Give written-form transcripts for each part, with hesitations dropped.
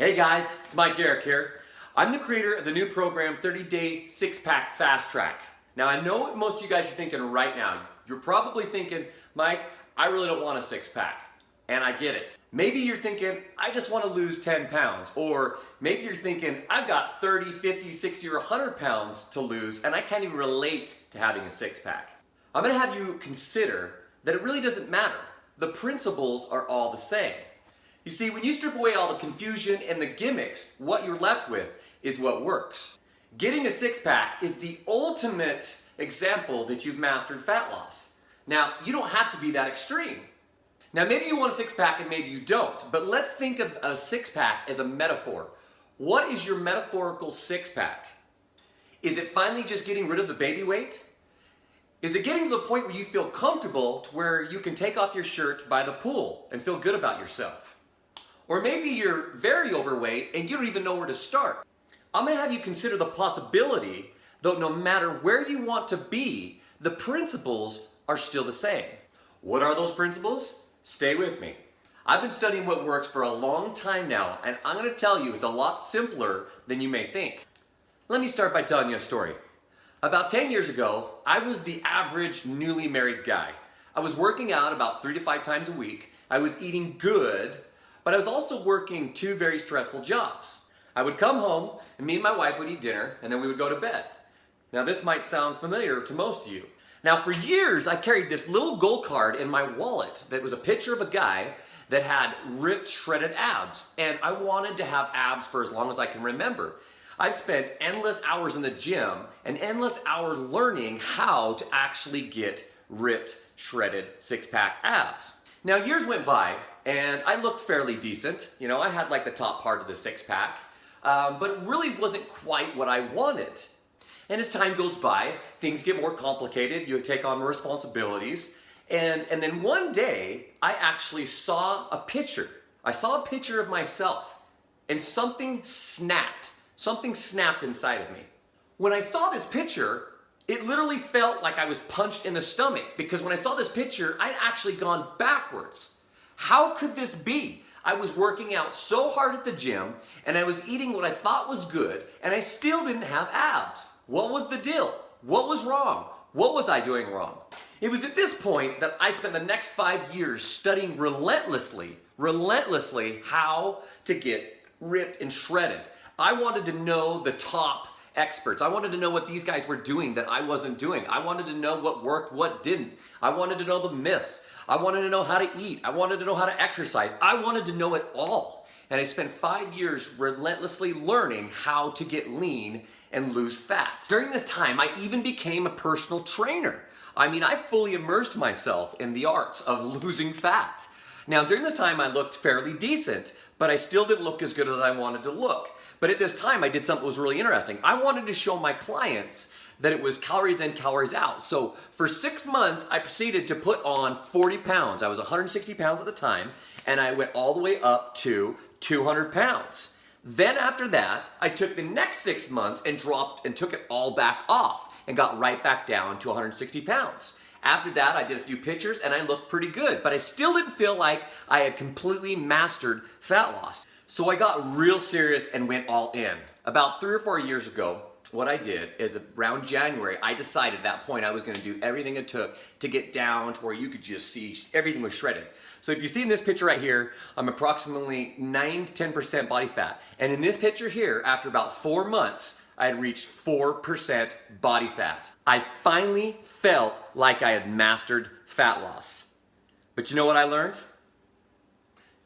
Hey guys, it's Mike Garrick here. I'm the creator of the new program 30-Day Six-Pack Fast Track. Now I know what most of you guys are thinking right now. You're probably thinking, Mike, I really don't want a six-pack. And I get it. Maybe you're thinking, I just want to lose 10 pounds. Or maybe you're thinking, I've got 30, 50, 60, or 100 pounds to lose and I can't even relate to having a six-pack. I'm going to have you consider that it really doesn't matter. The principles are all the same. You see, when you strip away all the confusion and the gimmicks, what you're left with is what works. Getting a six-pack is the ultimate example that you've mastered fat loss. Now, you don't have to be that extreme. Now, maybe you want a six-pack and maybe you don't, but let's think of a six-pack as a metaphor. What is your metaphorical six-pack? Is it finally just getting rid of the baby weight? Is it getting to the point where you feel comfortable to where you can take off your shirt by the pool and feel good about yourself? Or maybe you're very overweight and you don't even know where to start. I'm going to have you consider the possibility that no matter where you want to be, the principles are still the same. What are those principles? Stay with me. I've been studying what works for a long time now, and I'm going to tell you it's a lot simpler than you may think. Let me start by telling you a story. About 10 years ago, I was the average newly married guy. I was working out about 3 to 5 times a week. I was eating good, but I was also working 2 very stressful jobs. I would come home and me and my wife would eat dinner and then we would go to bed. Now this might sound familiar to most of you. Now for years I carried this little gold card in my wallet that was a picture of a guy that had ripped, shredded abs, and I wanted to have abs for as long as I can remember. I spent endless hours in the gym and endless hours learning how to actually get ripped, shredded six-pack abs. Now years went by and I looked fairly decent. You know, I had like the top part of the six-pack, but it really wasn't quite what I wanted. And as time goes by, things get more complicated. You take on more responsibilities. And then one day, I actually saw a picture. I saw a picture of myself and something snapped. Something snapped inside of me. When I saw this picture, it literally felt like I was punched in the stomach because when I saw this picture, I'd actually gone backwards. How could this be? I was working out so hard at the gym and I was eating what I thought was good and I still didn't have abs. What was the deal? What was wrong? What was I doing wrong? It was at this point that I spent the next 5 years studying relentlessly how to get ripped and shredded. I wanted to know the top experts. I wanted to know what these guys were doing that I wasn't doing. I wanted to know what worked, what didn't. I wanted to know the myths. I wanted to know how to eat. I wanted to know how to exercise. I wanted to know it all. And I spent 5 years relentlessly learning how to get lean and lose fat. During this time, I even became a personal trainer. I mean, I fully immersed myself in the arts of losing fat. Now, during this time, I looked fairly decent, but I still didn't look as good as I wanted to look. But at this time, I did something that was really interesting. I wanted to show my clients that it was calories in, calories out. So for 6 months, I proceeded to put on 40 pounds. I was 160 pounds at the time, and I went all the way up to 200 pounds. Then after that, I took the next 6 months and dropped and took it all back off and got right back down to 160 pounds. After that, I did a few pictures and I looked pretty good, but I still didn't feel like I had completely mastered fat loss. So I got real serious and went all in. About 3 or 4 years ago, what I did is around January, I decided at that point I was going to do everything it took to get down to where you could just see everything was shredded. So if you see in this picture right here, I'm approximately 9 to 10% body fat. And in this picture here, after about 4 months, I had reached 4% body fat. I finally felt like I had mastered fat loss. But you know what I learned?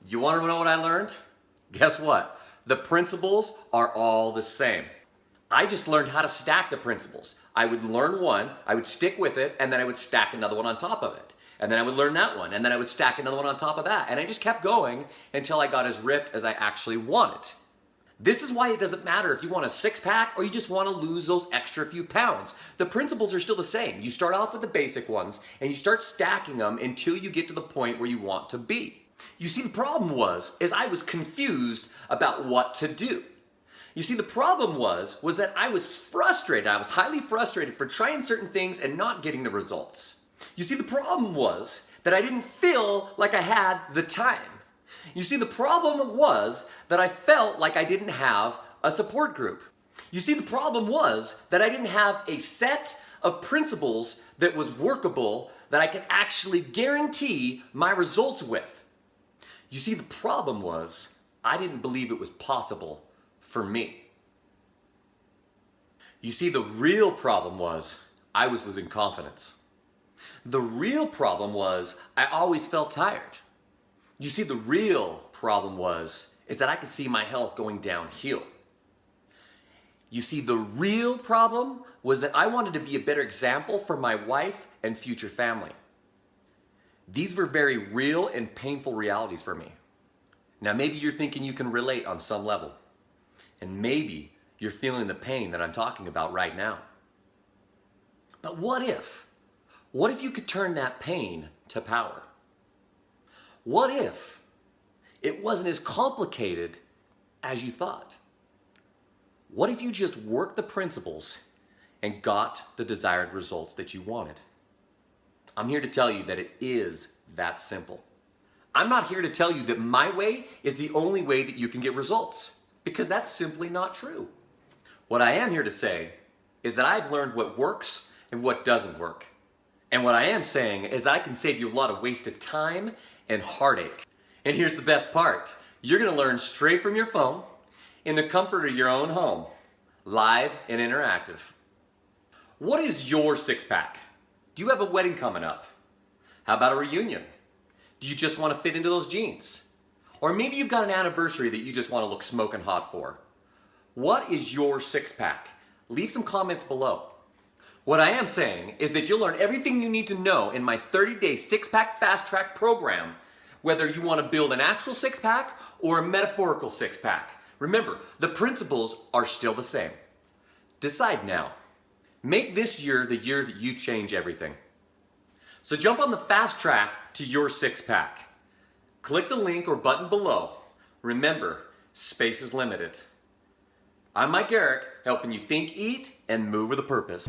You want to know what I learned? Guess what? The principles are all the same. I just learned how to stack the principles. I would learn one, I would stick with it, and then I would stack another one on top of it. And then I would learn that one, and then I would stack another one on top of that. And I just kept going until I got as ripped as I actually wanted. This is why it doesn't matter if you want a six-pack or you just want to lose those extra few pounds. The principles are still the same. You start off with the basic ones, and you start stacking them until you get to the point where you want to be. You see, the problem was I was confused about what to do. You see, the problem was that I was frustrated. I was highly frustrated for trying certain things and not getting the results. You see, the problem was that I didn't feel like I had the time. You see, the problem was that I felt like I didn't have a support group. You see, the problem was that I didn't have a set of principles that was workable that I could actually guarantee my results with. You see, the problem was I didn't believe it was possible for me. You see, the real problem was I was losing confidence. The real problem was I always felt tired. You see, the real problem is that I could see my health going downhill. You see, the real problem was that I wanted to be a better example for my wife and future family. These were very real and painful realities for me. Now, maybe you're thinking you can relate on some level. And maybe you're feeling the pain that I'm talking about right now. But what if? What if you could turn that pain to power? What if it wasn't as complicated as you thought? What if you just worked the principles and got the desired results that you wanted? I'm here to tell you that it is that simple. I'm not here to tell you that my way is the only way that you can get results, because that's simply not true. What I am here to say is that I've learned what works and what doesn't work. And what I am saying is that I can save you a lot of wasted time and heartache. And here's the best part. You're gonna learn straight from your phone, in the comfort of your own home, live and interactive. What is your six-pack? Do you have a wedding coming up? How about a reunion? Do you just want to fit into those jeans? Or maybe you've got an anniversary that you just want to look smoking hot for. What is your six-pack? Leave some comments below. What I am saying is that you'll learn everything you need to know in my 30-day six-pack fast track program, whether you want to build an actual six-pack or a metaphorical six-pack. Remember, the principles are still the same. Decide now. Make this year the year that you change everything. So jump on the fast track to your six-pack. Click the link or button below. Remember, space is limited. I'm Mike Garrick, helping you think, eat, and move with a purpose.